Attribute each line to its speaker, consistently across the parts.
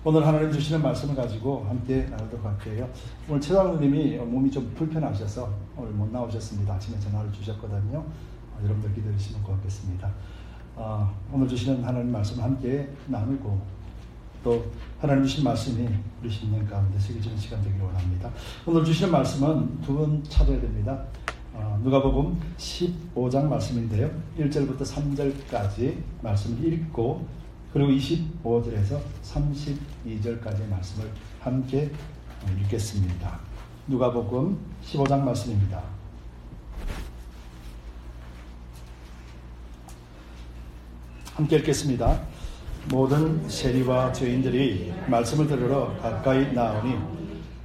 Speaker 1: 오늘 하나님 주시는 말씀을 가지고 함께 나누도록 할게요. 오늘 최장로님이 몸이 좀 불편하셔서 오늘 못 나오셨습니다. 아침에 전화를 주셨거든요. 여러분들 기다리시면 고맙겠습니다. 오늘 주시는 하나님 말씀을 함께 나누고 또 하나님 주신 말씀이 우리 심령 가운데 새겨지는 시간 되기를 원합니다. 오늘 주시는 말씀은 두 번 찾아야 됩니다. 누가복음 15장 말씀인데요. 1절부터 3절까지 말씀을 읽고 그리고 25절에서 32절까지의 말씀을 함께 읽겠습니다. 누가복음 15장 말씀입니다. 함께 읽겠습니다. 모든 세리와 죄인들이 말씀을 들으러 가까이 나오니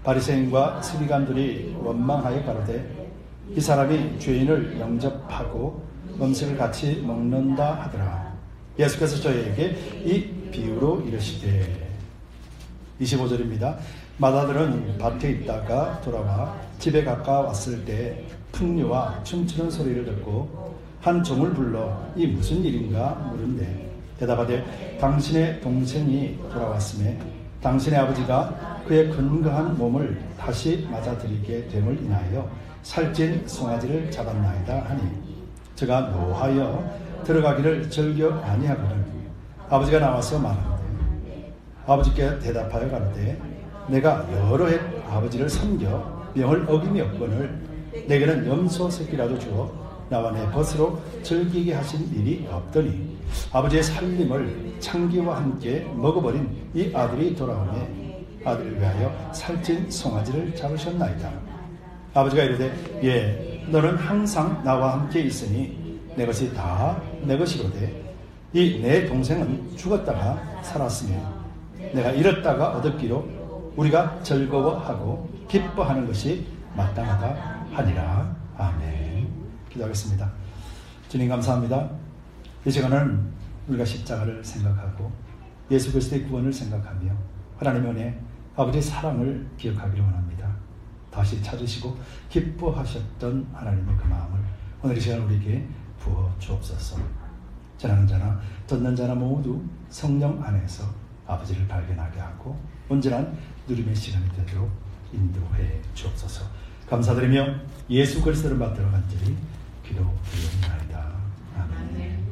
Speaker 1: 바리새인과 서기관들이 원망하여 가로되 이 사람이 죄인을 영접하고 음식을 같이 먹는다 하더라. 예수께서 저희에게 이 비유로 이르시되 25절입니다. 마다들은 밭에 있다가 돌아와 집에 가까웠을 때 풍류와 춤추는 소리를 듣고 한 종을 불러 이 무슨 일인가 물은데 대답하되 당신의 동생이 돌아왔음에 당신의 아버지가 그의 근거한 몸을 다시 맞아들이게 됨을 인하여 살찐 송아지를 잡았나이다 하니 저가 노하여 들어가기를 즐겨 아니하거든 아버지가 나와서 말하는데 아버지께 대답하여 가로되 내가 여러 해 아버지를 섬겨 명을 어김이 없거늘 내게는 염소 새끼라도 주어 나와 내 벗으로 즐기게 하신 일이 없더니 아버지의 살림을 창기와 함께 먹어버린 이 아들이 돌아오매 아들을 위하여 살찐 송아지를 잡으셨나이다. 아버지가 이르되 예 너는 항상 나와 함께 있으니 내 것이 다 내 것이로되 이 내 동생은 죽었다가 살았으며 내가 잃었다가 얻었기로 우리가 즐거워하고 기뻐하는 것이 마땅하다 하니라. 아멘. 기도하겠습니다. 주님 감사합니다. 이 시간은 우리가 십자가를 생각하고 예수 그리스도의 구원을 생각하며 하나님의 은혜 아버지의 사랑을 기억하기를 원합니다. 다시 찾으시고 기뻐하셨던 하나님의 그 마음을 오늘 이 시간 우리에게 부어 주옵소서. 전하는 자나 듣는 자나 모두 성령 안에서 아버지를 발견하게 하고 온전한 누림의 시간이 되도록 인도해 주옵소서. 감사드리며 예수 그리스도를 받들어 간절히 기도드립니다. 아멘.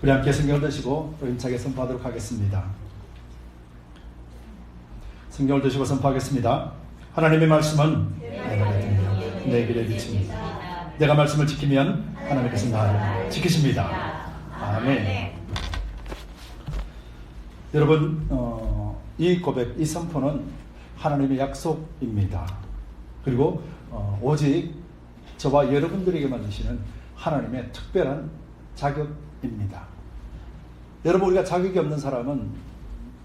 Speaker 1: 우리 함께 성경을 드시고 또 힘차게 선포하도록 하겠습니다. 성경을 드시고 선포하겠습니다. 하나님의 말씀은 내가 믿으며 내 길에 비칩니다. 내가 말씀을 지키면 하나님께서 나를 지키십니다. 아멘. 여러분, 이 고백, 이 선포는 하나님의 약속입니다. 그리고 오직 저와 여러분들에게만 주시는 하나님의 특별한 자격입니다. 여러분, 우리가 자격이 없는 사람은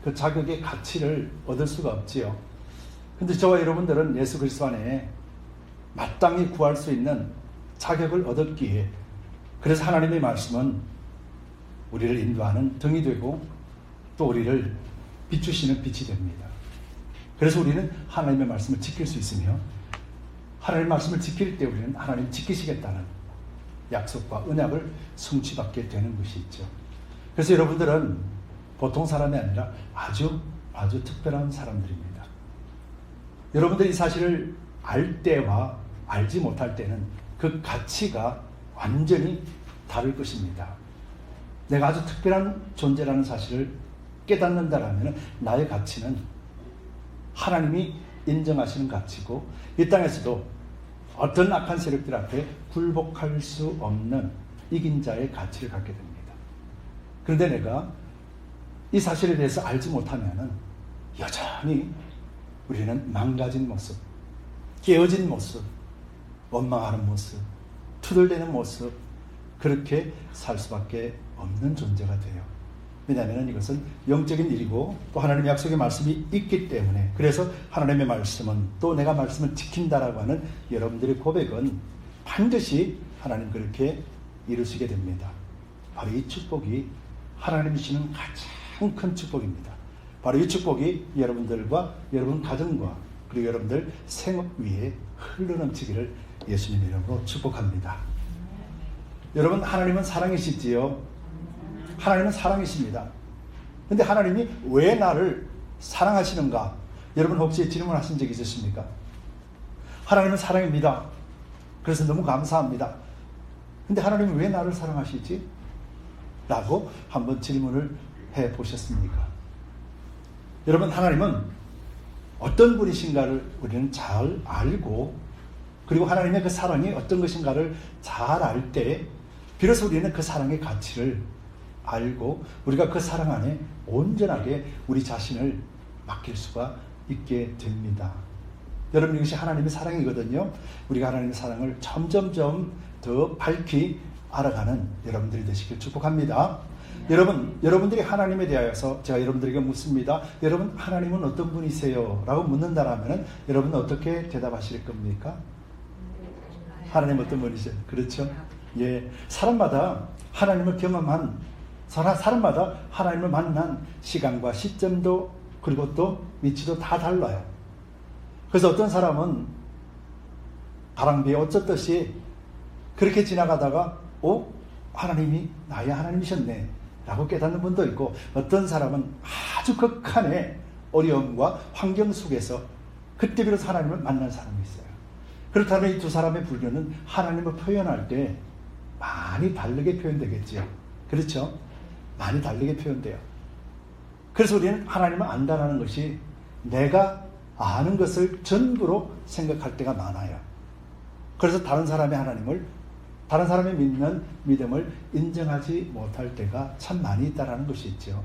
Speaker 1: 그 자격의 가치를 얻을 수가 없지요. 근데 저와 여러분들은 예수 그리스도 안에 마땅히 구할 수 있는 자격을 얻었기에 그래서 하나님의 말씀은 우리를 인도하는 등이 되고 또 우리를 비추시는 빛이 됩니다. 그래서 우리는 하나님의 말씀을 지킬 수 있으며 하나님의 말씀을 지킬 때 우리는 하나님 지키시겠다는 약속과 언약을 성취받게 되는 것이 있죠. 그래서 여러분들은 보통 사람이 아니라 아주 특별한 사람들입니다. 여러분들이 이 사실을 알 때와 알지 못할 때는 그 가치가 완전히 다를 것입니다. 내가 아주 특별한 존재라는 사실을 깨닫는다라면 나의 가치는 하나님이 인정하시는 가치고 이 땅에서도 어떤 악한 세력들 앞에 굴복할 수 없는 이긴 자의 가치를 갖게 됩니다. 그런데 내가 이 사실에 대해서 알지 못하면 여전히 우리는 망가진 모습, 깨어진 모습, 원망하는 모습, 투덜대는 모습, 그렇게 살 수밖에 없는 존재가 돼요. 왜냐하면 이것은 영적인 일이고 또 하나님의 약속의 말씀이 있기 때문에 그래서 하나님의 말씀은 또 내가 말씀을 지킨다라고 하는 여러분들의 고백은 반드시 하나님 그렇게 이루시게 됩니다. 바로 이 축복이 하나님이 주시는 가장 큰 축복입니다. 바로 이 축복이 여러분들과 여러분 가정과 그리고 여러분들 생업 위에 흘러넘치기를 예수님의 이름으로 축복합니다. 여러분, 하나님은 사랑이시지요. 하나님은 사랑이십니다. 근데 하나님이 왜 나를 사랑하시는가? 여러분 혹시 질문하신 적 있으십니까? 하나님은 사랑입니다. 그래서 너무 감사합니다. 근데 하나님은 왜 나를 사랑하시지? 라고 한번 질문을 해 보셨습니까? 여러분, 하나님은 어떤 분이신가를 우리는 잘 알고, 그리고 하나님의 그 사랑이 어떤 것인가를 잘 알 때 비로소 우리는 그 사랑의 가치를 알고 우리가 그 사랑 안에 온전하게 우리 자신을 맡길 수가 있게 됩니다. 여러분, 이것이 하나님의 사랑이거든요. 우리가 하나님의 사랑을 점점점 더 밝히 알아가는 여러분들이 되시길 축복합니다. 여러분들이 하나님에 대하여서 제가 여러분들에게 묻습니다. 여러분, 하나님은 어떤 분이세요? 라고 묻는다라면 여러분은 어떻게 대답하실 겁니까? 하나님 어떤 분이세요? 그렇죠? 예, 사람마다 하나님을 경험한, 사람마다 하나님을 만난 시간과 시점도 그리고 또 위치도 다 달라요. 그래서 어떤 사람은 가랑비에 어쩌듯이 그렇게 지나가다가 하나님이 나의 하나님이셨네 라고 깨닫는 분도 있고, 어떤 사람은 아주 극한의 어려움과 환경 속에서 그때 비로소 하나님을 만난 사람이 있어요. 그렇다면 이 두 사람의 불교는 하나님을 표현할 때 많이 다르게 표현되겠죠. 그렇죠? 많이 다르게 표현돼요. 그래서 우리는 하나님을 안다는 것이 내가 아는 것을 전부로 생각할 때가 많아요. 그래서 다른 사람의 하나님을, 다른 사람이 믿는 믿음을 인정하지 못할 때가 참 많이 있다는 것이 있죠.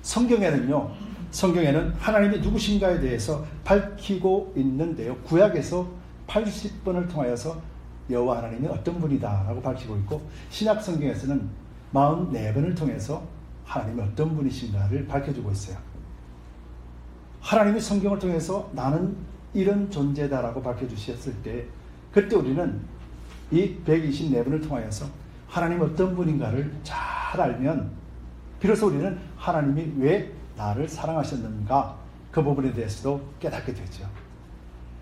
Speaker 1: 성경에는 하나님이 누구신가에 대해서 밝히고 있는데요. 구약에서 80번을 통하여서 여호와 하나님이 어떤 분이다 라고 밝히고 있고, 신약 성경에서는 44번을 통해서 하나님이 어떤 분이신가를 밝혀주고 있어요. 하나님이 성경을 통해서 나는 이런 존재다라고 밝혀주셨을 때, 그때 우리는 이 124번을 통하여서 하나님 어떤 분인가를 잘 알면 비로소 우리는 하나님이 왜 나를 사랑하셨는가, 그 부분에 대해서도 깨닫게 되죠.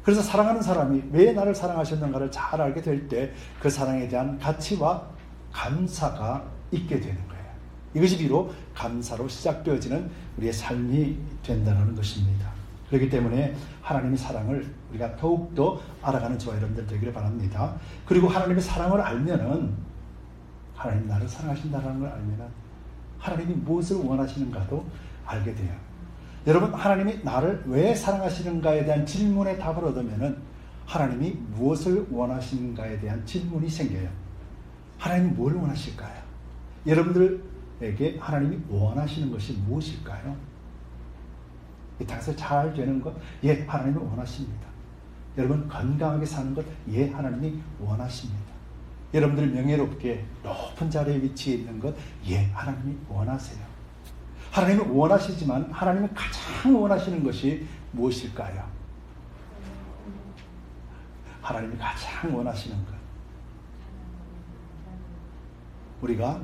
Speaker 1: 그래서 사랑하는 사람이 왜 나를 사랑하셨는가를 잘 알게 될 때 그 사랑에 대한 가치와 감사가 있게 되는 거예요. 이것이 비록 감사로 시작되어지는 우리의 삶이 된다는 것입니다. 그렇기 때문에 하나님의 사랑을 우리가 더욱더 알아가는 저와 여러분들 되기를 바랍니다. 그리고 하나님의 사랑을 알면은, 하나님이 나를 사랑하신다는 걸 알면은 하나님이 무엇을 원하시는가도 알게 돼요. 여러분, 하나님이 나를 왜 사랑하시는가에 대한 질문에 답을 얻으면은 하나님이 무엇을 원하시는가에 대한 질문이 생겨요. 하나님이 뭘 원하실까요? 여러분들에게 하나님이 원하시는 것이 무엇일까요? 이 땅에서 잘 되는 것, 예, 하나님이 원하십니다. 여러분, 건강하게 사는 것, 예, 하나님이 원하십니다. 여러분들 명예롭게 높은 자리에 위치해 있는 것, 예, 하나님이 원하세요. 하나님이 원하시지만 하나님이 가장 원하시는 것이 무엇일까요? 하나님이 가장 원하시는 것, 우리가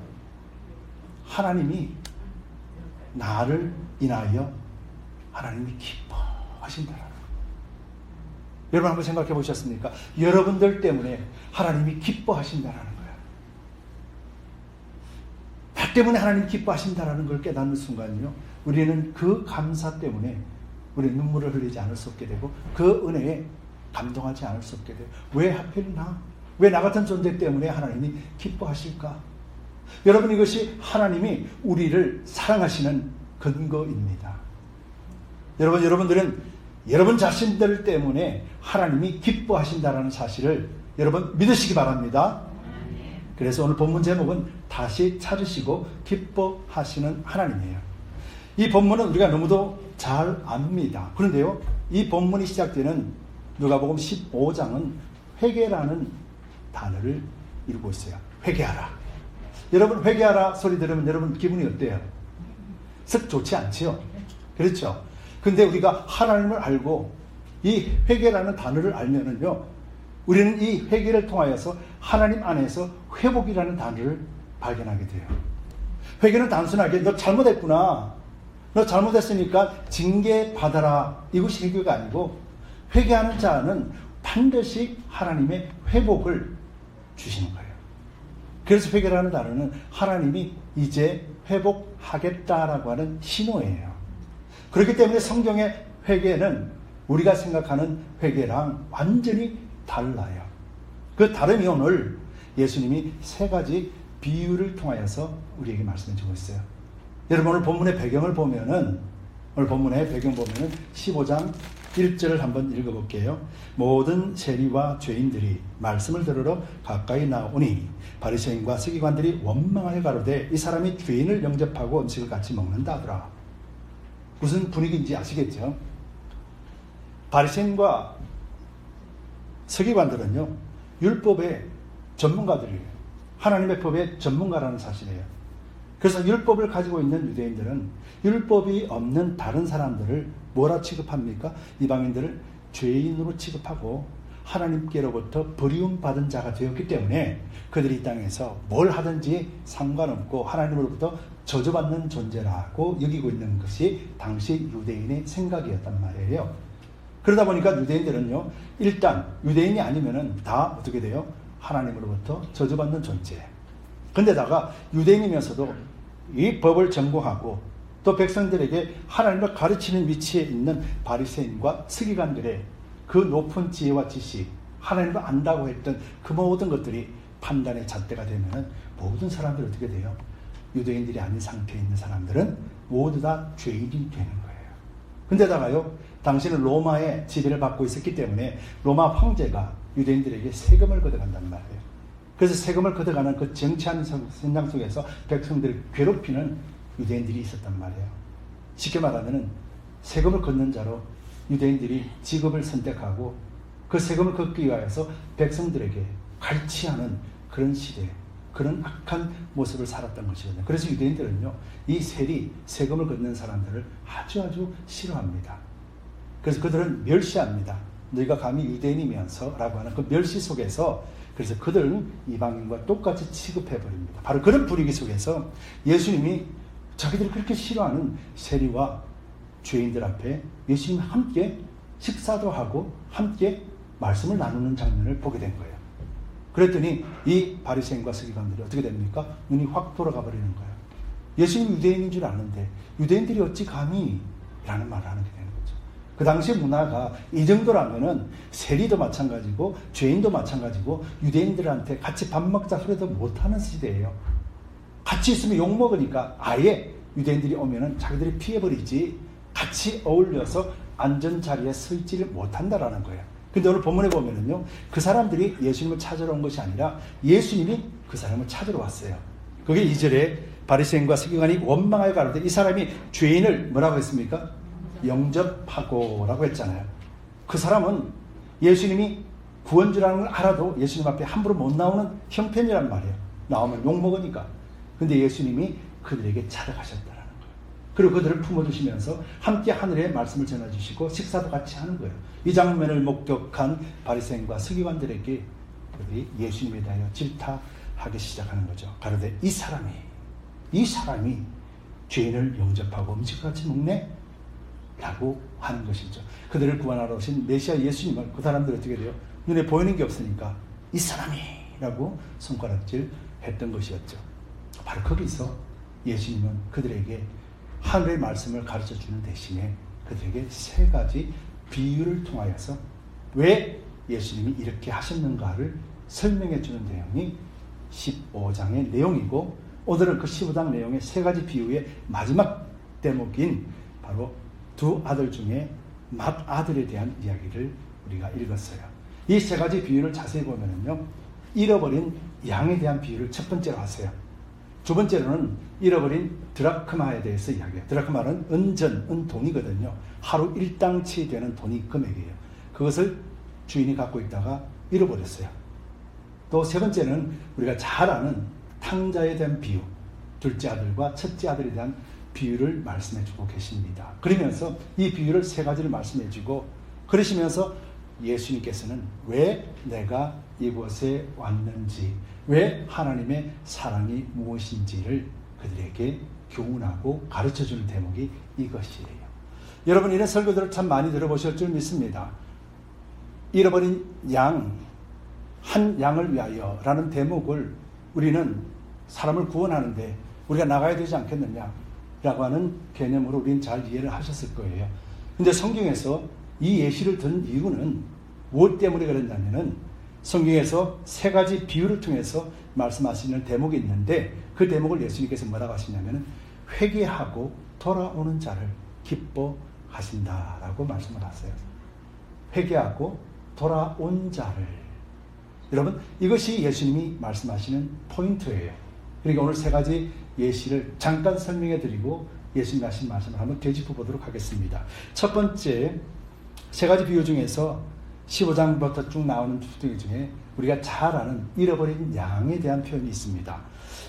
Speaker 1: 하나님이 나를 인하여 하나님이 기뻐하신다라는 것. 여러분 한번 생각해 보셨습니까? 여러분들 때문에 하나님이 기뻐하신다라는 거예요. 나 때문에 하나님이 기뻐하신다라는 걸 깨닫는 순간요, 우리는 그 감사 때문에 우리 눈물을 흘리지 않을 수 없게 되고, 그 은혜에 감동하지 않을 수 없게 돼요. 왜 하필 나? 왜 나 같은 존재 때문에 하나님이 기뻐하실까? 여러분, 이것이 하나님이 우리를 사랑하시는 근거입니다. 여러분들은 여러분 자신들 때문에 하나님이 기뻐하신다는 사실을 여러분 믿으시기 바랍니다. 그래서 오늘 본문 제목은 다시 찾으시고 기뻐하시는 하나님이에요. 이 본문은 우리가 너무도 잘 압니다. 그런데요, 이 본문이 시작되는 누가복음 15장은 회개라는 단어를 이루고 있어요. 회개하라. 여러분, 회개하라 소리 들으면 여러분 기분이 어때요? 썩 좋지 않지요? 그렇죠? 근데 우리가 하나님을 알고 이 회개라는 단어를 알면은요, 우리는 이 회개를 통하여서 하나님 안에서 회복이라는 단어를 발견하게 돼요. 회개는 단순하게 너 잘못했구나, 너 잘못했으니까 징계받아라, 이것이 회개가 아니고, 회개하는 자는 반드시 하나님의 회복을 주시는 거예요. 그래서 회개라는 단어는 하나님이 이제 회복하시는 하겠다라고 하는 신호예요. 그렇기 때문에 성경의 회개는 우리가 생각하는 회개랑 완전히 달라요. 그 다름이 오늘 예수님이 세 가지 비유를 통하여서 우리에게 말씀해 주고 있어요. 여러분 오늘 본문의 배경을 보면은, 오늘 본문의 배경 보면은 15장 1절을 한번 읽어볼게요. 모든 세리와 죄인들이 말씀을 들으러 가까이 나오니 바리새인과 서기관들이 원망하여 가로되 이 사람이 죄인을 영접하고 음식을 같이 먹는다 하더라. 무슨 분위기인지 아시겠죠? 바리새인과 서기관들은요, 율법의 전문가들이에요. 하나님의 법의 전문가라는 사실이에요. 그래서 율법을 가지고 있는 유대인들은 율법이 없는 다른 사람들을 뭐라 취급합니까? 이방인들을 죄인으로 취급하고 하나님께로부터 버리움받은 자가 되었기 때문에 그들이 이 땅에서 뭘 하든지 상관없고 하나님으로부터 저주받는 존재라고 여기고 있는 것이 당시 유대인의 생각이었단 말이에요. 그러다 보니까 유대인들은요, 일단 유대인이 아니면은 다 어떻게 돼요? 하나님으로부터 저주받는 존재. 근데다가 유대인이면서도 이 법을 전공하고 또 백성들에게 하나님을 가르치는 위치에 있는 바리새인과 서기관들의 그 높은 지혜와 지식, 하나님을 안다고 했던 그 모든 것들이 판단의 잣대가 되면 모든 사람들이 어떻게 돼요? 유대인들이 아닌 상태에 있는 사람들은 모두 다 죄인이 되는 거예요. 근데다가요, 당시는 로마의 지배를 받고 있었기 때문에 로마 황제가 유대인들에게 세금을 걷어간단 말이에요. 그래서 세금을 걷어가는 그 정치하는 현장 속에서 백성들을 괴롭히는 유대인들이 있었단 말이에요. 쉽게 말하면 세금을 걷는 자로 유대인들이 직업을 선택하고 그 세금을 걷기 위해서 백성들에게 갈취하는 그런 시대, 그런 악한 모습을 살았던 것이거든요. 그래서 유대인들은요, 이 세금을 걷는 사람들을 아주 싫어합니다. 그래서 그들은 멸시합니다. 너희가 감히 유대인이면서 라고 하는 그 멸시 속에서 그래서 그들은 이방인과 똑같이 취급해버립니다. 바로 그런 분위기 속에서 예수님이 자기들이 그렇게 싫어하는 세리와 죄인들 앞에 예수님이 함께 식사도 하고 함께 말씀을 나누는 장면을 보게 된 거예요. 그랬더니 이 바리새인과 서기관들이 어떻게 됩니까? 눈이 확 돌아가 버리는 거예요. 예수님 유대인인 줄 아는데 유대인들이 어찌 감히 라는 말을 하는 게 되는 거죠. 그 당시 문화가 이 정도라면은 세리도 마찬가지고 죄인도 마찬가지고 유대인들한테 같이 밥 먹자 소리도 못하는 시대예요. 같이 있으면 욕먹으니까 아예 유대인들이 오면은 자기들이 피해버리지 같이 어울려서 안전 자리에 서 있지를 못한다라는 거예요. 근데 오늘 본문에 보면은요, 그 사람들이 예수님을 찾으러 온 것이 아니라 예수님이 그 사람을 찾으러 왔어요. 그게 2절에 바리새인과 서기관이 원망하여 가로되 이 사람이 죄인을 뭐라고 했습니까? 영접하고 라고 했잖아요. 그 사람은 예수님이 구원주라는 걸 알아도 예수님 앞에 함부로 못 나오는 형편이란 말이에요. 나오면 욕먹으니까. 근데 예수님이 그들에게 찾아가셨다라는 거예요. 그리고 그들을 품어주시면서 함께 하늘의 말씀을 전해주시고 식사도 같이 하는 거예요. 이 장면을 목격한 바리새인과 서기관들에게 그들이 예수님에 대하여 질타하기 시작하는 거죠. 가로되 이 사람이 죄인을 영접하고 음식을 같이 먹네? 라고 하는 것이죠. 그들을 구원하러 오신 메시아 예수님을 그 사람들이 어떻게 돼요? 눈에 보이는 게 없으니까 이 사람이 라고 손가락질 했던 것이었죠. 바로 거기서 예수님은 그들에게 하늘의 말씀을 가르쳐주는 대신에 그들에게 세 가지 비유를 통하여서 왜 예수님이 이렇게 하셨는가를 설명해주는 내용이 15장의 내용이고, 오늘은 그 15장 내용의 세 가지 비유의 마지막 대목인 바로 두 아들 중에 맏아들에 대한 이야기를 우리가 읽었어요. 이 세 가지 비유를 자세히 보면요, 잃어버린 양에 대한 비유를 첫 번째로 하세요. 두 번째로는 잃어버린 드라크마에 대해서 이야기해요. 드라크마는 은돈이거든요. 하루 1당치 되는 돈이 금액이에요. 그것을 주인이 갖고 있다가 잃어버렸어요. 또 세 번째는 우리가 잘 아는 탕자에 대한 비유, 둘째 아들과 첫째 아들에 대한 비유를 말씀해 주고 계십니다. 그러면서 이 비유를 세 가지를 말씀해 주고 그러시면서 예수님께서는 왜 내가 이곳에 왔는지, 왜 하나님의 사랑이 무엇인지를 그들에게 교훈하고 가르쳐주는 대목이 이것이에요. 여러분, 이런 설교들을 참 많이 들어보실 줄 믿습니다. 잃어버린 양, 한 양을 위하여 라는 대목을 우리는 사람을 구원하는데 우리가 나가야 되지 않겠느냐, 하는 개념으로 우리는 잘 이해를 하셨을 거예요. 근데 성경에서 이 예시를 든 이유는 무엇 때문에 그랬냐면은 성경에서 세 가지 비유를 통해서 말씀하시는 대목이 있는데 그 대목을 예수님께서 뭐라고 하시냐면은 회개하고 돌아오는 자를 기뻐하신다라고 말씀을 하세요. 회개하고 돌아온 자를. 여러분, 이것이 예수님이 말씀하시는 포인트예요. 그러니까 오늘 세 가지 예시를 잠깐 설명해 드리고 예수님이 하신 말씀을 한번 되짚어 보도록 하겠습니다. 첫 번째, 세 가지 비유 중에서 15장부터 쭉 나오는 비유 중에 우리가 잘 아는 잃어버린 양에 대한 표현이 있습니다.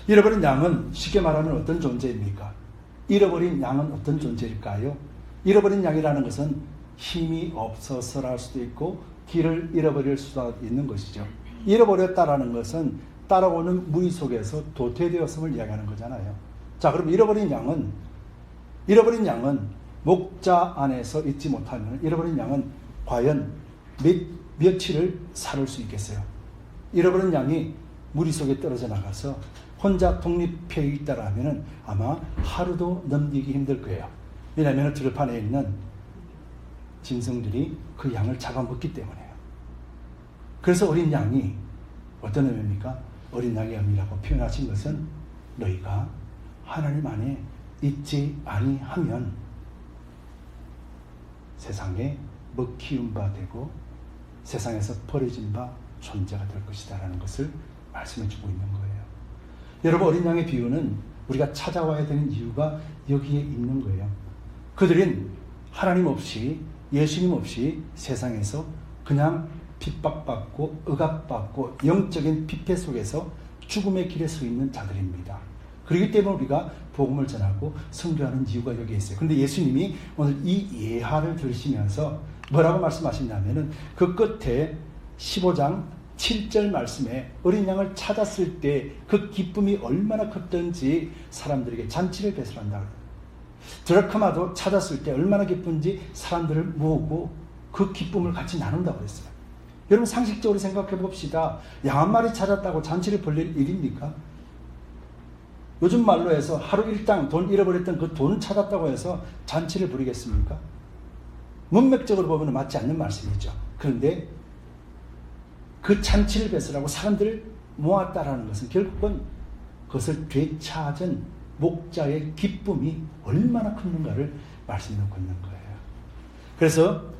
Speaker 1: 잃어버린 양은 쉽게 말하면 어떤 존재입니까? 잃어버린 양은 어떤 존재일까요? 잃어버린 양이라는 것은 힘이 없어서랄 수도 있고 길을 잃어버릴 수도 있는 것이죠. 잃어버렸다라는 것은 따라오는 무리 속에서 도태되었음을 이야기하는 거잖아요. 자, 그럼 잃어버린 양은 목자 안에서 있지 못하면 잃어버린 양은 과연 며칠을 살을 수 있겠어요? 잃어버린 양이 무리 속에 떨어져 나가서 혼자 독립해 있다라면 아마 하루도 넘기기 힘들 거예요. 왜냐하면 들판에 있는 짐승들이 그 양을 잡아먹기 때문에요. 그래서 어린 양이 어떤 의미입니까? 어린 양의 의미라고 표현하신 것은 너희가 하나님 안에 있지 아니하면 세상에 먹히운 바 되고 세상에서 버려진 바 존재가 될 것이다 라는 것을 말씀해 주고 있는 거예요. 여러분, 어린 양의 비유는 우리가 찾아와야 되는 이유가 여기에 있는 거예요. 그들은 하나님 없이 예수님 없이 세상에서 그냥 핍박받고 억압받고 영적인 피폐 속에서 죽음의 길에 서 있는 자들입니다. 그렇기 때문에 우리가 복음을 전하고 선교하는 이유가 여기에 있어요. 그런데 예수님이 오늘 이 예화를 들으시면서 뭐라고 말씀하시냐면은 그 끝에 15장 7절 말씀에 어린 양을 찾았을 때 그 기쁨이 얼마나 컸던지 사람들에게 잔치를 배설한다. 드라크마도 찾았을 때 얼마나 기쁜지 사람들을 모으고 그 기쁨을 같이 나눈다고 했어요. 여러분, 상식적으로 생각해 봅시다. 양 한 마리 찾았다고 잔치를 벌릴 일입니까? 요즘 말로 해서 하루 일당 돈 잃어버렸던 그 돈을 찾았다고 해서 잔치를 부리겠습니까? 문맥적으로 보면 맞지 않는 말씀이죠. 그런데 그 잔치를 배설하고 사람들을 모았다라는 것은 결국은 그것을 되찾은 목자의 기쁨이 얼마나 컸는가를 말씀해 놓고 있는 거예요. 그래서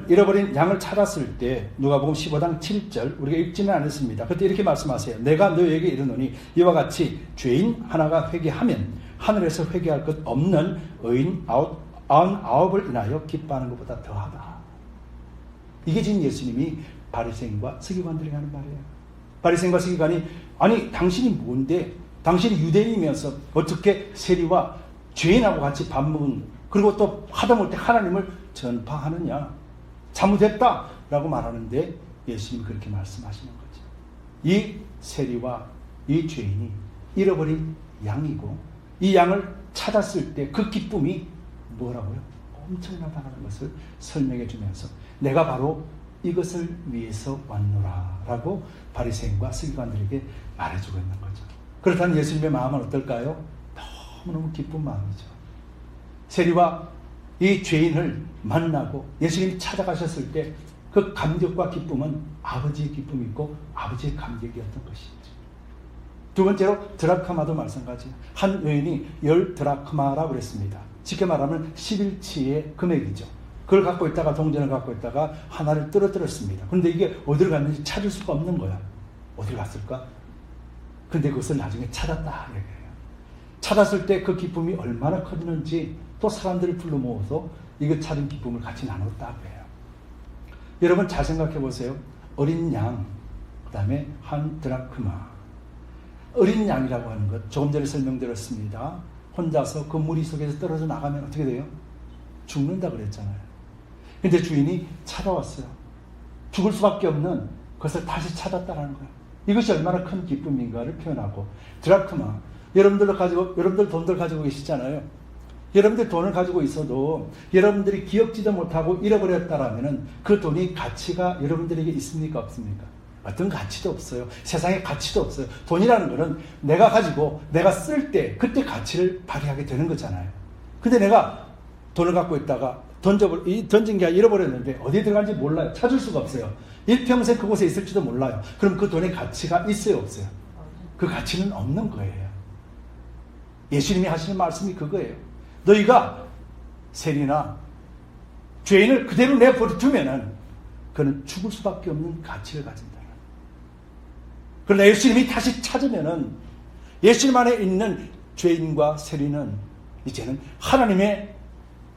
Speaker 1: 잃어버린 양을 찾았을 때 누가복음 15장 7절 우리가 읽지는 않았습니다. 그때 이렇게 말씀하세요. 내가 너에게 이르노니 이와 같이 죄인 하나가 회개하면 하늘에서 회개할 것 없는 의인 99을 인하여 기뻐하는 것보다 더하다. 이게 지금 예수님이 바리새인과 서기관들에게 하는 말이에요. 바리새인과 서기관이 아니 당신이 뭔데, 당신이 유대인이면서 어떻게 세리와 죄인하고 같이 밥 먹은, 그리고 또 하다못해 하나님을 전파하느냐, 잘못했다 라고 말하는데 예수님이 그렇게 말씀하시는 거죠. 이 세리와 이 죄인이 잃어버린 양이고 이 양을 찾았을 때 그 기쁨이 뭐라고요? 엄청나다는 것을 설명해 주면서 내가 바로 이것을 위해서 왔노라 라고 바리새인과 서기관들에게 말해주고 있는 거죠. 그렇다면 예수님의 마음은 어떨까요? 너무너무 기쁜 마음이죠. 세리와 이 죄인을 만나고 예수님이 찾아가셨을 때 그 감격과 기쁨은 아버지의 기쁨이고 아버지의 감격이었던 것이죠. 두 번째로 드라크마도 마찬가지예요. 한 여인이 10드라크마라고 그랬습니다. 쉽게 말하면 11치의 금액이죠. 그걸 갖고 있다가, 동전을 갖고 있다가 하나를 떨어뜨렸습니다. 그런데 이게 어디로 갔는지 찾을 수가 없는 거야. 어디로 갔을까? 근데 그것을 나중에 찾았다 얘기해요. 찾았을 때 그 기쁨이 얼마나 컸는지 또 사람들을 불러 모아서 이거 찾은 기쁨을 같이 나눴다고 해요. 여러분 잘 생각해 보세요. 어린 양, 그 다음에 한 드라크마. 어린 양이라고 하는 것 조금 전에 설명드렸습니다. 혼자서 그 무리 속에서 떨어져 나가면 어떻게 돼요? 죽는다 그랬잖아요. 근데 주인이 찾아왔어요. 죽을 수밖에 없는 것을 다시 찾았다는 거예요. 이것이 얼마나 큰 기쁨인가를 표현하고, 드라크마, 여러분들 돈들 가지고 계시잖아요. 여러분들 돈을 가지고 있어도 여러분들이 기억지도 못하고 잃어버렸다라면 그 돈이 가치가 여러분들에게 있습니까? 없습니까? 어떤 가치도 없어요. 세상에 가치도 없어요. 돈이라는 거는 내가 가지고 내가 쓸 때 그때 가치를 발휘하게 되는 거잖아요. 근데 내가 돈을 갖고 있다가 던진 게 잃어버렸는데 어디에 들어간지 몰라요. 찾을 수가 없어요. 일평생 그곳에 있을지도 몰라요. 그럼 그 돈의 가치가 있어요, 없어요? 그 가치는 없는 거예요. 예수님이 하시는 말씀이 그거예요. 너희가 세리나 죄인을 그대로 내버려 두면은 그는 죽을 수밖에 없는 가치를 가진다. 그러나 예수님이 다시 찾으면은 예수님 안에 있는 죄인과 세리는 이제는 하나님의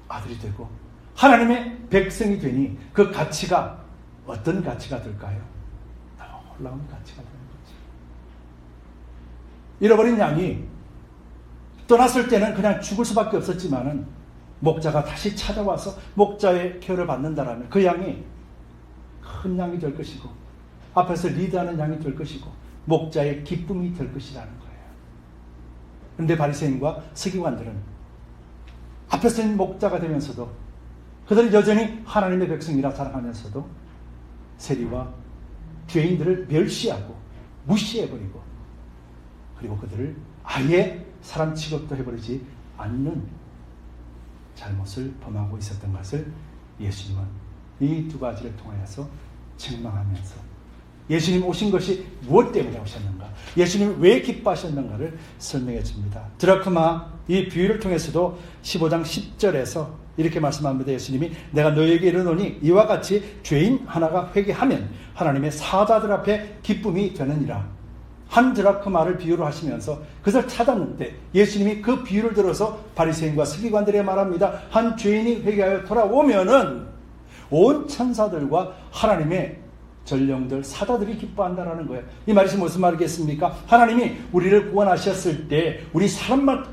Speaker 1: 아들이 되고 하나님의 백성이 되니 그 가치가 어떤 가치가 될까요? 놀라운 가치가 되는 거죠. 잃어버린 양이 떠났을 때는 그냥 죽을 수밖에 없었지만은 목자가 다시 찾아와서 목자의 케어를 받는다라면 그 양이 큰 양이 될 것이고 앞에서 리드하는 양이 될 것이고 목자의 기쁨이 될 것이라는 거예요. 그런데 바리새인과 서기관들은 앞에서 있는 목자가 되면서도 그들은 여전히 하나님의 백성이라 자랑하면서도 세리와 죄인들을 멸시하고 무시해버리고 그리고 그들을 아예 사람 취급도 해버리지 않는 잘못을 범하고 있었던 것을 예수님은 이 두 가지를 통하여서 책망하면서 예수님 오신 것이 무엇 때문에 오셨는가, 예수님이 왜 기뻐하셨는가를 설명해 줍니다. 드라크마 이 비유를 통해서도 15장 10절에서 이렇게 말씀합니다. 예수님이 내가 너희에게 이르노니 이와 같이 죄인 하나가 회개하면 하나님의 사자들 앞에 기쁨이 되느니라. 한 드라크마를 비유로 하시면서 그것을 찾았는데 예수님이 그 비유를 들어서 바리새인과 서기관들에게 말합니다. 한 죄인이 회개하여 돌아오면은 온 천사들과 하나님의 전령들, 사자들이 기뻐한다라는 거예요. 이 말이 무슨 말이겠습니까? 하나님이 우리를 구원하셨을 때 우리 사람만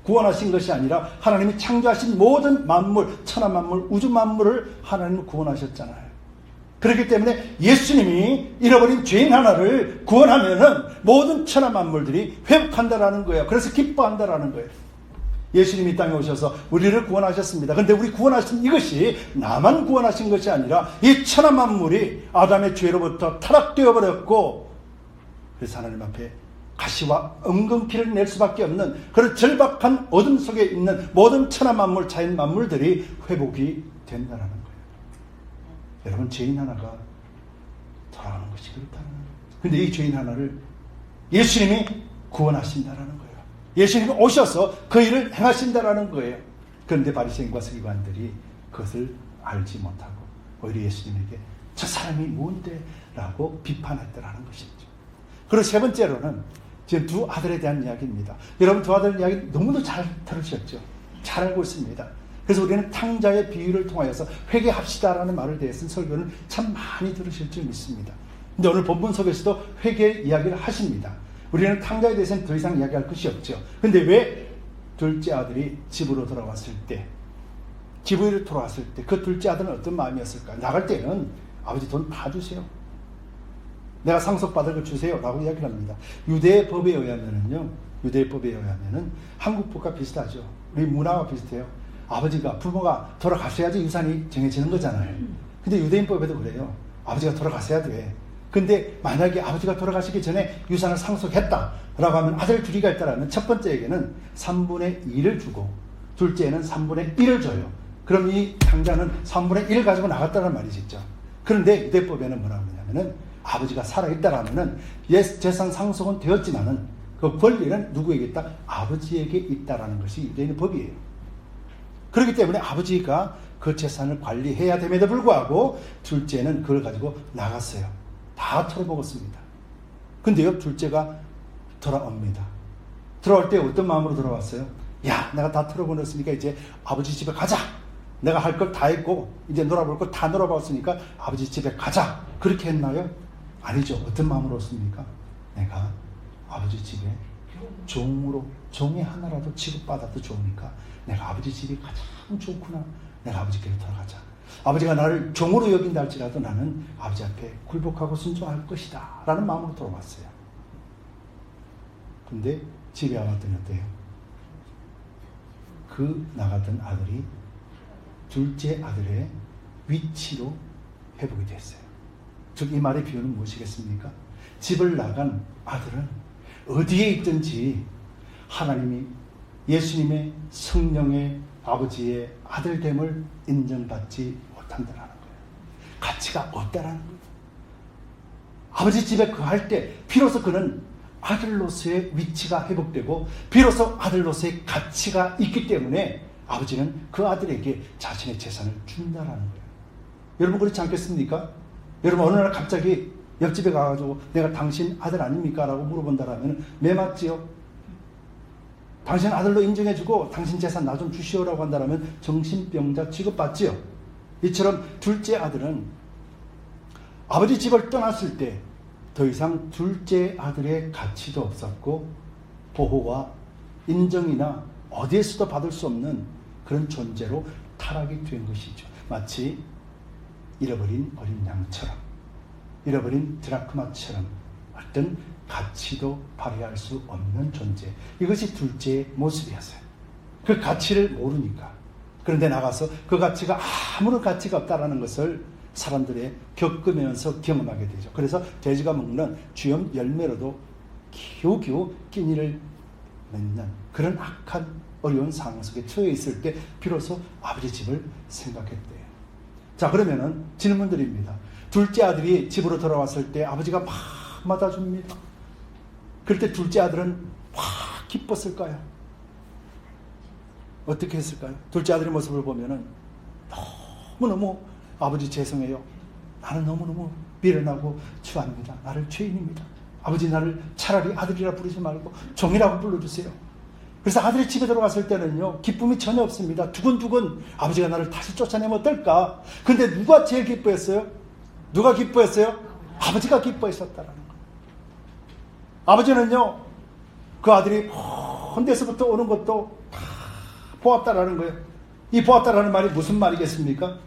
Speaker 1: 구원하신 것이 아니라 하나님이 창조하신 모든 만물, 천하 만물, 우주 만물을 하나님은 구원하셨잖아요. 그렇기 때문에 예수님이 잃어버린 죄인 하나를 구원하면은 모든 천하 만물들이 회복한다라는 거예요. 그래서 기뻐한다라는 거예요. 예수님이 이 땅에 오셔서 우리를 구원하셨습니다. 그런데 우리 구원하신 이것이 나만 구원하신 것이 아니라 이 천하 만물이 아담의 죄로부터 타락되어 버렸고 그래서 하나님 앞에 가시와 엉겅퀴를 낼 수밖에 없는 그런 절박한 어둠 속에 있는 모든 천하 만물, 자연 만물들이 회복이 된다는 거예요. 여러분, 죄인 하나가 돌아가는 것이 그렇다는 거예요. 그런데 이 죄인 하나를 예수님이 구원하신다라는 거예요. 예수님이 오셔서 그 일을 행하신다라는 거예요. 그런데 바리새인과 서기관들이 그것을 알지 못하고 오히려 예수님에게 저 사람이 뭔데? 라고 비판했다라는 것이죠. 그리고 세 번째로는 지금 두 아들에 대한 이야기입니다. 여러분, 두 아들 이야기 너무도 잘 들으셨죠? 잘 알고 있습니다. 그래서 우리는 탕자의 비유를 통하여서 회개합시다라는 말을 대해서 설교는 참 많이 들으실 줄 믿습니다. 근데 오늘 본문 속에서도 회개 이야기를 하십니다. 우리는 탕자에 대해서는 더 이상 이야기할 것이 없죠. 근데 왜 둘째 아들이 집으로 돌아왔을 때, 집으로 돌아왔을 때 그 둘째 아들은 어떤 마음이었을까? 나갈 때는 아버지 돈 다 주세요. 내가 상속받을 걸 주세요. 라고 이야기를 합니다. 유대의 법에 의하면은요, 유대의 법에 의하면은 한국 법과 비슷하죠. 우리 문화와 비슷해요. 아버지가, 부모가 돌아가셔야지 유산이 정해지는 거잖아요. 근데 유대인 법에도 그래요. 아버지가 돌아가셔야 돼. 근데 만약에 아버지가 돌아가시기 전에 유산을 상속했다라고 하면 아들 둘이가 있다라면 첫 번째에게는 3분의 2를 주고 둘째에는 3분의 1을 줘요. 그럼 이 탕자는 3분의 1을 가지고 나갔다는 말이죠. 그런데 유대법에는 뭐라고 하냐면은 아버지가 살아있다라면은 재산 상속은 되었지만은 그 권리는 누구에게 있다? 아버지에게 있다라는 것이 유대인의 법이에요. 그렇기 때문에 아버지가 그 재산을 관리해야 됨에도 불구하고 둘째는 그걸 가지고 나갔어요. 다 털어먹었습니다. 근데요, 둘째가 돌아옵니다. 돌아올 때 어떤 마음으로 돌아왔어요? 야, 내가 다 털어버렸으니까 이제 아버지 집에 가자. 내가 할 걸 다 했고 이제 놀아볼 걸 다 놀아봤으니까 아버지 집에 가자. 그렇게 했나요? 아니죠. 어떤 마음으로 왔습니까? 내가 아버지 집에 종으로, 종이 하나라도 취급받아도 좋으니까 내가 아버지 집이 가장 좋구나. 내가 아버지 곁에 돌아가자. 아버지가 나를 종으로 여긴다 할지라도 나는 아버지 앞에 굴복하고 순종할 것이다 라는 마음으로 돌아왔어요. 근데 집에 와봤더니 어때요? 그 나갔던 아들이 둘째 아들의 위치로 회복이 됐어요. 즉 이 말의 비유는 무엇이겠습니까? 집을 나간 아들은 어디에 있든지 하나님이 예수님의 성령의 아버지의 아들됨을 인정받지 못한다는 거예요. 가치가 없다라는 거예요. 아버지 집에 거할 때 비로소 그는 아들로서의 위치가 회복되고 비로소 아들로서의 가치가 있기 때문에 아버지는 그 아들에게 자신의 재산을 준다라는 거예요. 여러분 그렇지 않겠습니까? 여러분 어느 날 갑자기 옆집에 가가지고 내가 당신 아들 아닙니까? 라고 물어본다라면 매 맞지요? 당신 아들로 인정해주고 당신 재산 나 좀 주시오라고 한다라면 정신병자 취급받지요. 이처럼 둘째 아들은 아버지 집을 떠났을 때 더 이상 둘째 아들의 가치도 없었고 보호와 인정이나 어디에서도 받을 수 없는 그런 존재로 타락이 된 것이죠. 마치 잃어버린 어린 양처럼, 잃어버린 드라크마처럼 어떤 가치도 발휘할 수 없는 존재. 이것이 둘째의 모습이었어요. 그 가치를 모르니까. 그런데 나가서 그 가치가 아무런 가치가 없다는 것을 사람들의 겪으면서 경험하게 되죠. 그래서 돼지가 먹는 주염 열매로도 겨우겨우 끼니를 맺는 그런 악한 어려운 상황 속에 처해 있을 때 비로소 아버지 집을 생각했대요. 자, 그러면은 질문드립니다. 둘째 아들이 집으로 돌아왔을 때 아버지가 막 맞아줍니다. 그럴 때 둘째 아들은 막 기뻤을까요? 어떻게 했을까요? 둘째 아들의 모습을 보면은 너무너무 아버지 죄송해요. 나는 너무너무 미련하고 추합니다. 나를 죄인입니다. 아버지 나를 차라리 아들이라 부르지 말고 종이라고 불러주세요. 그래서 아들이 집에 들어갔을 때는요, 기쁨이 전혀 없습니다. 두근두근 아버지가 나를 다시 쫓아내면 어떨까? 근데 누가 제일 기뻐했어요? 누가 기뻐했어요? 아버지가 기뻐했었다라는 거예요. 아버지는요, 그 아들이 먼 데서부터 오는 것도 다 보았다라는 거예요. 이 보았다라는 말이 무슨 말이겠습니까?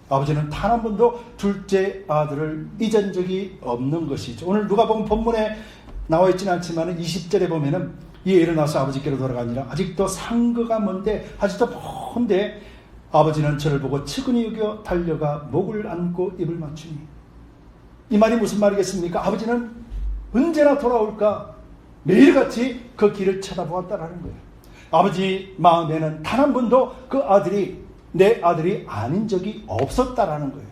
Speaker 1: 아버지는 단 한 번도 둘째 아들을 잊은 적이 없는 것이죠. 오늘 누가복음 본문에 나와 있지는 않지만 20절에 보면은 이에 일어나서 아버지께로 돌아가니라. 아직도 상거가 먼데, 아직도 먼데 아버지는 저를 보고 측은히 여겨 달려가 목을 안고 입을 맞추니. 이 말이 무슨 말이겠습니까? 아버지는 언제나 돌아올까 매일같이 그 길을 쳐다보았다라는 거예요. 아버지 마음에는 단 한 번도 그 아들이 내 아들이 아닌 적이 없었다라는 거예요.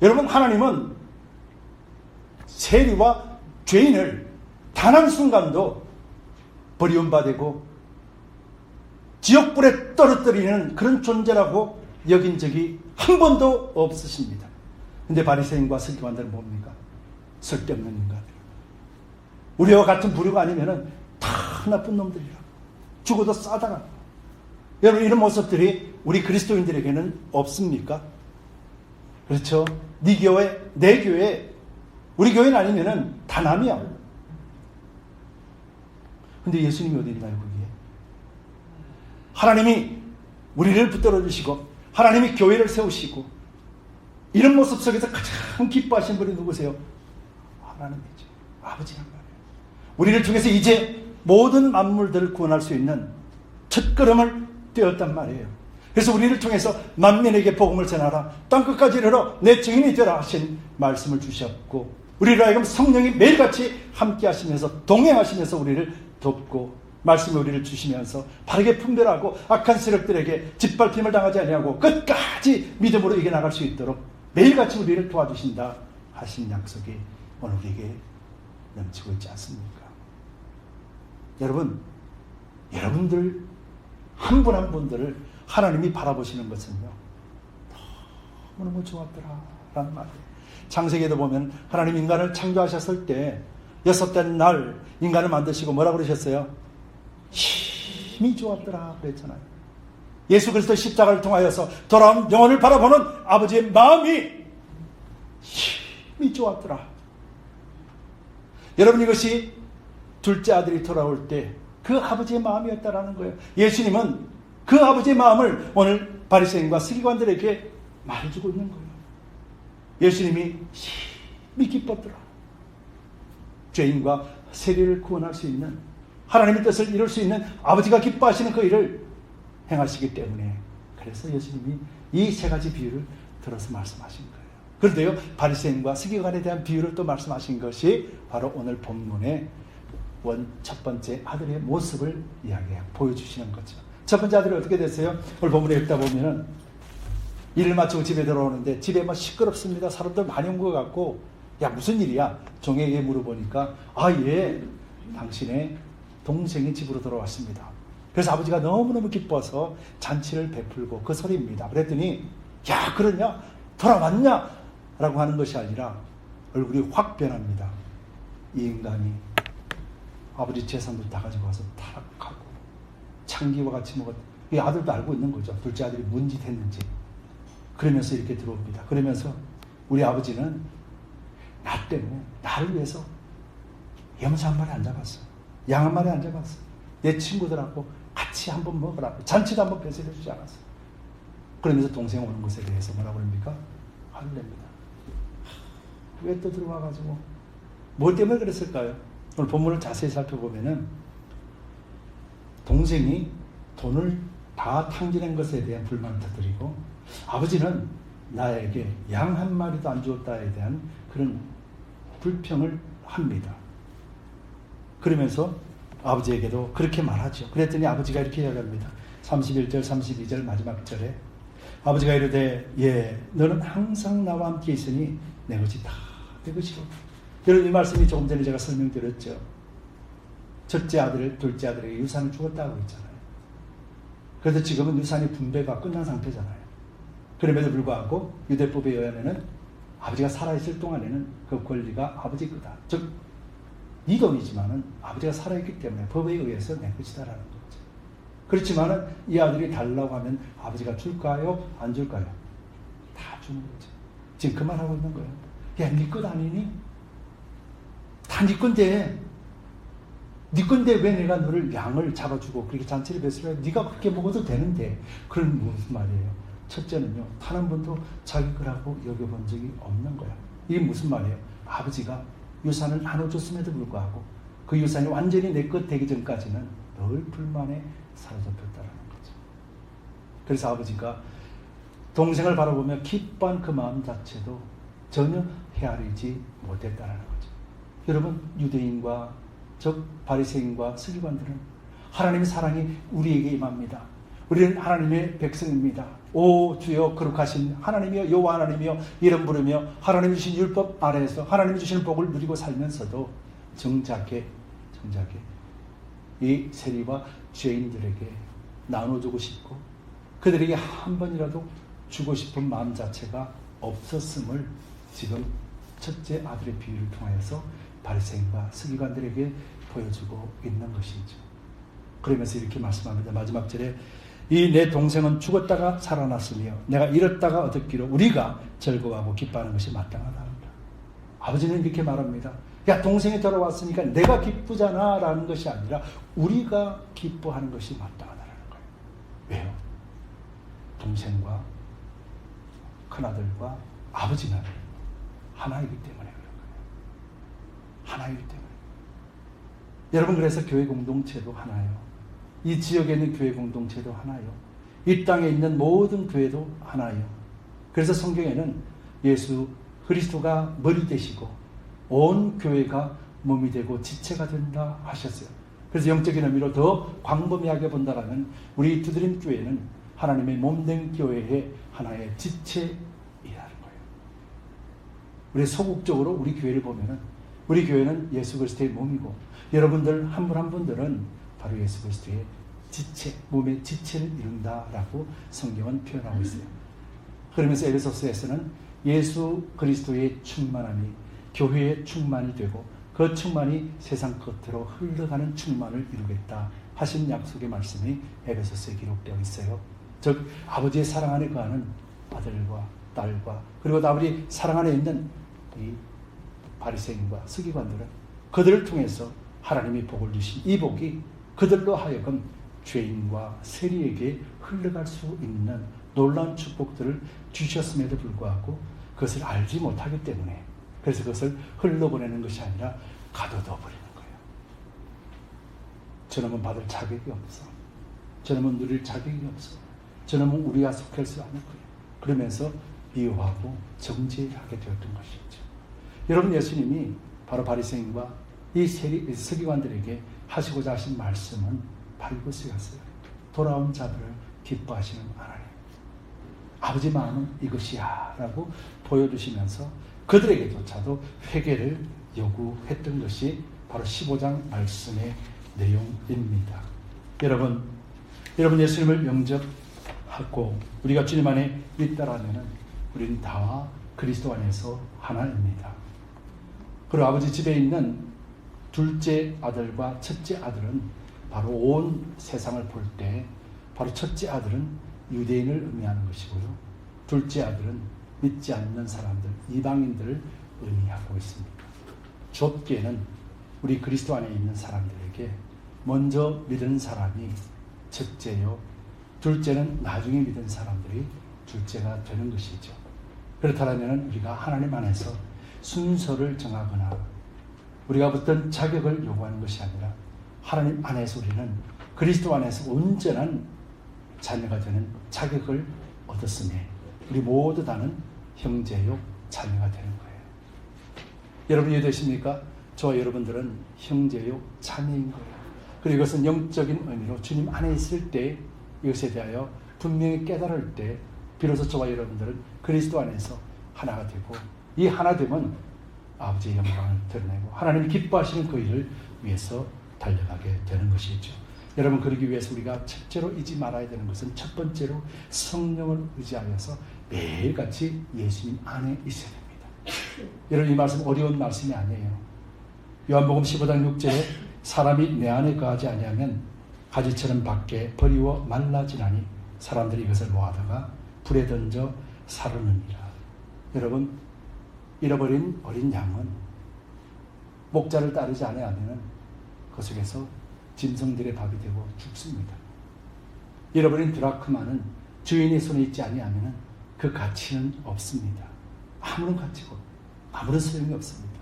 Speaker 1: 여러분, 하나님은 세리와 죄인을 단 한순간도 버리움받고 지옥불에 떨어뜨리는 그런 존재라고 여긴 적이 한 번도 없으십니다. 근데 바리새인과 서기관들은 뭡니까? 쓸데없는 인간들. 우리와 같은 부류가 아니면은 다 나쁜 놈들이라. 죽어도 싸다라. 여러분, 이런 모습들이 우리 그리스도인들에게는 없습니까? 그렇죠? 네 교회, 내 교회, 우리 교회는 아니면은 다 남이야. 근데 예수님이 어디 있나요, 거기에? 하나님이 우리를 붙들어 주시고, 하나님이 교회를 세우시고, 이런 모습 속에서 가장 기뻐하신 분이 누구세요? 하나님이죠. 아버지란 말이에요. 우리를 통해서 이제 모든 만물들을 구원할 수 있는 첫걸음을 떼었단 말이에요. 그래서 우리를 통해서 만민에게 복음을 전하라, 땅끝까지 이르러 내 증인이 되라 하신 말씀을 주셨고, 우리를 하여금 성령이 매일같이 함께 하시면서 동행하시면서 우리를 돕고 말씀을 우리를 주시면서 바르게 분별하고 악한 세력들에게 짓밟힘을 당하지 아니하고 끝까지 믿음으로 이겨나갈 수 있도록 매일같이 우리를 도와주신다 하신 약속이 오늘 우리에게 넘치고 있지 않습니까? 여러분, 여러분들 한 분 한 분들을 하나님이 바라보시는 것은요, 너무너무 좋았더라 라는 말이에요. 창세기에도 보면 하나님 인간을 창조하셨을 때 6째 날 인간을 만드시고 뭐라고 그러셨어요? 힘이 좋았더라 그랬잖아요. 예수 그리스도 십자가를 통하여서 돌아온 영혼을 바라보는 아버지의 마음이 힘이 좋았더라. 여러분, 이것이 둘째 아들이 돌아올 때 그 아버지의 마음이었다라는 거예요. 예수님은 그 아버지의 마음을 오늘 바리새인과 서기관들에게 말해주고 있는 거예요. 예수님이 힘이 기뻤더라. 죄인과 세리를 구원할 수 있는, 하나님의 뜻을 이룰 수 있는 아버지가 기뻐하시는 그 일을 행하시기 때문에, 그래서 예수님이 이 세 가지 비유를 들어서 말씀하신 거예요. 그런데요, 바리새인과 서기관에 대한 비유를 또 말씀하신 것이 바로 오늘 본문의 첫 번째 아들의 모습을 보여주시는 거죠. 첫 번째 아들이 어떻게 됐어요? 오늘 본문에 읽다 보면은 일을 마치고 집에 들어오는데 집에 막 시끄럽습니다. 사람들 많이 온 것 같고, 야, 무슨 일이야? 종에게 물어보니까, 예, 당신의 동생이 집으로 돌아왔습니다. 그래서 아버지가 너무너무 기뻐서 잔치를 베풀고 그 소리입니다. 그랬더니, 야, 그러냐? 돌아왔냐? 라고 하는 것이 아니라 얼굴이 확 변합니다. 이 인간이 아버지 재산도 다 가지고 와서 타락하고 창기와 같이 먹었. 이 아들도 알고 있는 거죠. 둘째 아들이 뭔 짓 했는지. 그러면서 이렇게 들어옵니다. 그러면서 우리 아버지는 나 때문에, 나를 위해서 염소 한 마리 안 잡았어. 양 한 마리 안 잡았어. 내 친구들하고 같이 한번 먹으라고. 잔치도 한번 배설해 주지 않았어. 그러면서 동생 오는 것에 대해서 뭐라고 그럽니까? 화를 냅니다. 왜 또 들어와가지고. 뭐 때문에 그랬을까요? 오늘 본문을 자세히 살펴보면은 동생이 돈을 다 탕진한 것에 대한 불만을 터뜨리고, 아버지는 나에게 양 한 마리도 안 주었다에 대한 그런 불평을 합니다. 그러면서 아버지에게도 그렇게 말하죠. 그랬더니 아버지가 이렇게 이야기합니다. 31절 32절 마지막 절에 아버지가 이르되 너는 항상 나와 함께 있으니 내 것이 다 내 것이로. 여러분, 이 말씀이 조금 전에 제가 설명드렸죠. 첫째 아들, 둘째 아들에게 유산을 주었다고 했잖아요. 그래서 지금은 유산의 분배가 끝난 상태잖아요. 그럼에도 불구하고 유대법에 의하면은 아버지가 살아있을 동안에는 그 권리가 아버지 거다. 즉, 네 돈이지만은 아버지가 살아있기 때문에 법에 의해서 내 것이다라는 거죠. 그렇지만은 이 아들이 달라고 하면 아버지가 줄까요? 안 줄까요? 다 주는 거죠. 지금 그 말하고 있는 거예요. 야, 네 것 아니니? 다 네 건데. 네 건데 왜 내가 너를 양을 잡아주고 그렇게 잔치를 베풀어? 네가 그렇게 먹어도 되는데. 그런 무슨 말이에요? 첫째는요, 단 한 번도 자기 거라고 여겨본 적이 없는 거야. 이게 무슨 말이에요? 아버지가 유산을 나눠줬음에도 불구하고 그 유산이 완전히 내 것 되기 전까지는 늘 불만에 사로잡혔다는 거죠. 그래서 아버지가 동생을 바라보며 기뻐한 그 마음 자체도 전혀 헤아리지 못했다는 거죠. 여러분, 유대인과 즉 바리새인과 서기관들은 하나님의 사랑이 우리에게 임합니다. 우리는 하나님의 백성입니다. 오 주여 거룩하신 하나님이여 여호와 하나님이여 이름 부르며 하나님이 주신 율법 아래에서 하나님이 주시는 복을 누리고 살면서도 정작에 이 세리와 죄인들에게 나눠주고 싶고 그들에게 한 번이라도 주고 싶은 마음 자체가 없었음을 지금 첫째 아들의 비유를 통하여서 바리새인과 서기관들에게 보여주고 있는 것이죠. 그러면서 이렇게 말씀합니다. 마지막 절에 이 내 동생은 죽었다가 살아났으며 내가 잃었다가 얻었기로 우리가 즐거워하고 기뻐하는 것이 마땅하다. 아버지는 이렇게 말합니다. 야, 동생이 돌아왔으니까 내가 기쁘잖아 라는 것이 아니라 우리가 기뻐하는 것이 마땅하다는 거예요. 왜요? 동생과 큰아들과 아버지는 하나이기 때문에 그런 거예요. 하나이기 때문에. 여러분, 그래서 교회 공동체도 하나예요. 이 지역에 있는 교회 공동체도 하나예요. 이 땅에 있는 모든 교회도 하나예요. 그래서 성경에는 예수 그리스도가 머리 되시고 온 교회가 몸이 되고 지체가 된다 하셨어요. 그래서 영적인 의미로 더 광범위하게 본다라면 우리 두드림 교회는 하나님의 몸된 교회의 하나의 지체이라는 거예요. 우리 소극적으로 우리 교회를 보면은 우리 교회는 예수 그리스도의 몸이고 여러분들 한 분 한 분들은 바로 예수 그리스도의 지체, 몸의 지체를 이룬다라고 성경은 표현하고 있어요. 그러면서 에베소서에서는 예수 그리스도의 충만함이 교회의 충만이 되고 그 충만이 세상 끝으로 흘러가는 충만을 이루겠다 하신 약속의 말씀이 에베소서에 기록되어 있어요. 즉 아버지의 사랑 안에 거하는 아들과 딸과 그리고 아버지 사랑 안에 있는 이 바리새인과 서기관들은 그들을 통해서 하나님이 복을 주신 이 복이 그들로 하여금 죄인과 세리에게 흘러갈 수 있는 놀라운 축복들을 주셨음에도 불구하고 그것을 알지 못하기 때문에 그래서 그것을 흘러보내는 것이 아니라 가둬둬버리는 거예요. 저놈은 받을 자격이 없어. 저놈은 누릴 자격이 없어. 저놈은 우리가 속할 수 없는 거예요. 그러면서 미워하고 정죄하게 되었던 것이죠. 여러분, 예수님이 바로 바리새인과 이 서기관들에게 하시고자 하신 말씀은 바로 이것이었어요. 돌아온 자들을 기뻐하시는 하나님, 아버지 마음은 이것이야 라고 보여주시면서 그들에게조차도 회개를 요구했던 것이 바로 15장 말씀의 내용입니다. 여러분 예수님을 영접하고 우리가 주님 안에 있다라면 우리는 다 그리스도 안에서 하나입니다. 그리고 아버지 집에 있는 둘째 아들과 첫째 아들은 바로 온 세상을 볼 때 바로 첫째 아들은 유대인을 의미하는 것이고요, 둘째 아들은 믿지 않는 사람들, 이방인들을 의미하고 있습니다. 좁게는 우리 그리스도 안에 있는 사람들에게 먼저 믿은 사람이 첫째요, 둘째는 나중에 믿은 사람들이 둘째가 되는 것이죠. 그렇다면 우리가 하나님 안에서 순서를 정하거나 우리가 어떤 자격을 요구하는 것이 아니라 하나님 안에서 우리는 그리스도 안에서 온전한 자녀가 되는 자격을 얻었으니 우리 모두 다는 형제요 자녀가 되는 거예요. 여러분 이해되십니까? 저와 여러분들은 형제요 자매인 거예요. 그리고 이것은 영적인 의미로 주님 안에 있을 때 이것에 대하여 분명히 깨달을 때 비로소 저와 여러분들은 그리스도 안에서 하나가 되고, 이 하나됨은 아버지의 영광을 드러내고 하나님이 기뻐하시는 그 일을 위해서 달려가게 되는 것이죠. 여러분, 그러기 위해서 우리가 첫째로 잊지 말아야 되는 것은 첫 번째로 성령을 의지하여서 매일같이 예수님 안에 있어야 됩니다. 여러분, 이 말씀 어려운 말씀이 아니에요. 요한복음 15장 6절에 사람이 내 안에 거하지 아니하면 가지처럼 밖에 버리워 말라지나니 사람들이 이것을 모아다가 불에 던져 사르느니라. 여러분, 잃어버린 어린 양은 목자를 따르지 아니하면 그 속에서 짐승들의 밥이 되고 죽습니다. 잃어버린 드라크마는 주인의 손에 있지 아니하면 그 가치는 없습니다. 아무런 가치고 아무런 소용이 없습니다.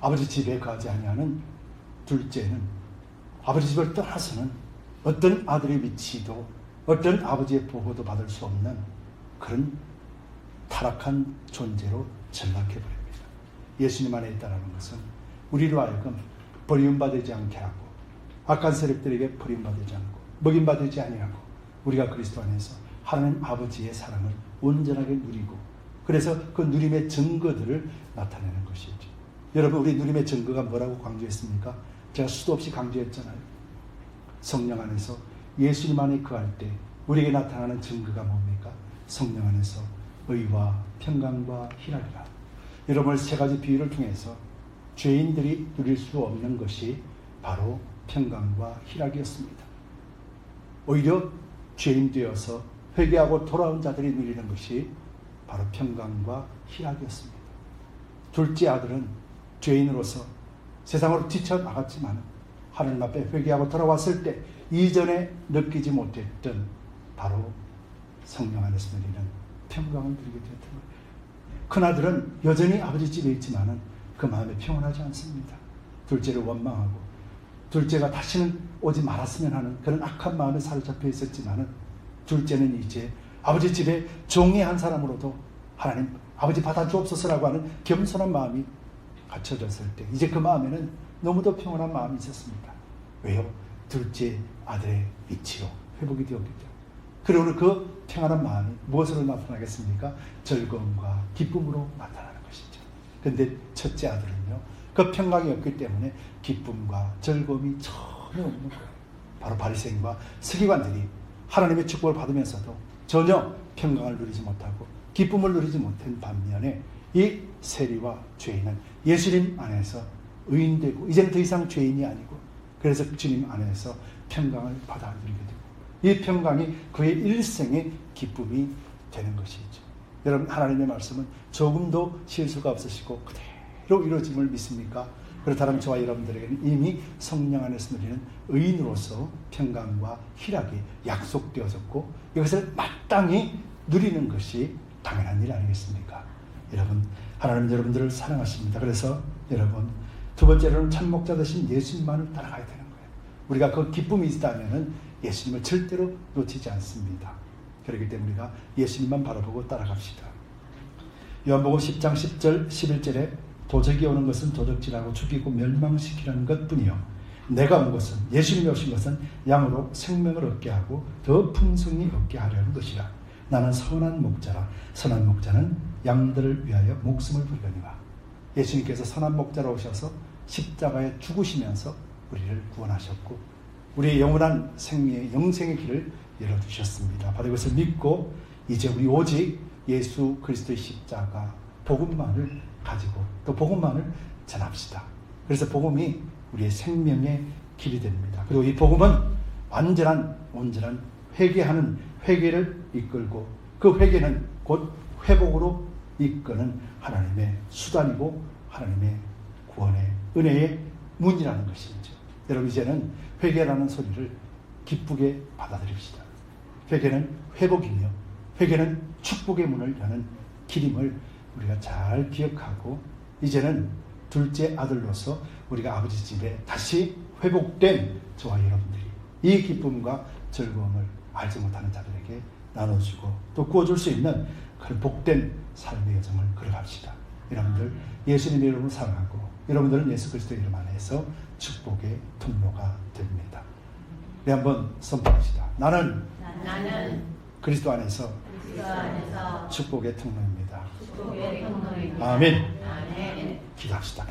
Speaker 1: 아버지 집에 가지 아니하는 둘째는 아버지 집을 떠나서는 어떤 아들의 위치도 어떤 아버지의 보호도 받을 수 없는 그런 타락한 존재로 전락해버립니다. 예수님 안에 있다는 것은 우리로 하여금 버림받지 않게 하고 악한 세력들에게 버림받지 않고 먹임받지 아니하고 우리가 그리스도 안에서 하나님 아버지의 사랑을 온전하게 누리고, 그래서 그 누림의 증거들을 나타내는 것이죠. 여러분, 우리 누림의 증거가 뭐라고 강조했습니까? 제가 수도 없이 강조했잖아요. 성령 안에서 예수님 안에 거할 때 우리에게 나타나는 증거가 뭡니까? 성령 안에서 의와 평강과 희락이라. 여러분, 세 가지 비유를 통해서 죄인들이 누릴 수 없는 것이 바로 평강과 희락이었습니다. 오히려 죄인 되어서 회개하고 돌아온 자들이 누리는 것이 바로 평강과 희락이었습니다. 둘째 아들은 죄인으로서 세상으로 뛰쳐나갔지만 하나님 앞에 회개하고 돌아왔을 때 이전에 느끼지 못했던 바로 성령 안에서 누리는 평강을 누리게 되었던 거예요. 큰아들은 여전히 아버지 집에 있지만 그 마음에 평온하지 않습니다. 둘째를 원망하고 둘째가 다시는 오지 말았으면 하는 그런 악한 마음에 사로잡혀 있었지만 둘째는 이제 아버지 집에 종이 한 사람으로도 하나님 아버지 받아주옵소서라고 하는 겸손한 마음이 갖춰졌을 때 이제 그 마음에는 너무도 평온한 마음이 있었습니다. 왜요? 둘째 아들의 위치로 회복이 되었기 때문에. 그리고 그 평안한 마음이 무엇으로 나타나겠습니까? 즐거움과 기쁨으로 나타나는 것이죠. 그런데 첫째 아들은요, 그 평강이 없기 때문에 기쁨과 즐거움이 전혀 없는 거예요. 바로 바리새인과 서기관들이 하나님의 축복을 받으면서도 전혀 평강을 누리지 못하고 기쁨을 누리지 못한 반면에 이 세리와 죄인은 예수님 안에서 의인되고 이제는 더 이상 죄인이 아니고 그래서 주님 안에서 평강을 받아 누리게 되고 이 평강이 그의 일생의 기쁨이 되는 것이죠. 여러분, 하나님의 말씀은 조금도 실수가 없으시고 그대로 이루어짐을 믿습니까? 그렇다면 저와 여러분들에게는 이미 성령 안에서 누리는 의인으로서 평강과 희락이 약속되어졌고 이것을 마땅히 누리는 것이 당연한 일 아니겠습니까? 여러분, 하나님은 여러분들을 사랑하십니다. 그래서 여러분, 두 번째로는 참목자 되신 예수님만을 따라가야 되는 거예요. 우리가 그 기쁨이 있다면 예수님을 절대로 놓치지 않습니다. 그렇기 때문에 우리가 예수님만 바라보고 따라갑시다. 요한복음 10장 10절 11절에 도적이 오는 것은 도적질하고 죽이고 멸망시키라는 것뿐이요 내가 온 것은 예수님이 오신 것은 양으로 생명을 얻게 하고 더 풍성히 얻게 하려는 것이라. 나는 선한 목자라. 선한 목자는 양들을 위하여 목숨을 부리거니와. 예수님께서 선한 목자로 오셔서 십자가에 죽으시면서 우리를 구원하셨고 우리의 영원한 생명의 영생의 길을 열어주셨습니다. 바로 이것을 믿고 이제 우리 오직 예수 그리스도의 십자가 복음만을 가지고 또 복음만을 전합시다. 그래서 복음이 우리의 생명의 길이 됩니다. 그리고 이 복음은 온전한 회개하는 회개를 이끌고 그 회개는 곧 회복으로 이끄는 하나님의 수단이고 하나님의 구원의 은혜의 문이라는 것이죠. 여러분 이제는 회개라는 소리를 기쁘게 받아들입시다. 회개는 회복이며 회개는 축복의 문을 여는 길임을 우리가 잘 기억하고 이제는 둘째 아들로서 우리가 아버지 집에 다시 회복된 저와 여러분들이 이 기쁨과 즐거움을 알지 못하는 자들에게 나눠주고 또 구워줄 수 있는 그런 복된 삶의 여정을 걸어갑시다. 여러분들 예수님의 이름으로 사랑하고 여러분들은 예수 그리스도의 이름 안에서 축복의 통로가 됩니다. 우리 한번 선포합시다. 나는 그리스도 안에서 축복의 통로입니다. 아멘. 기도합시다.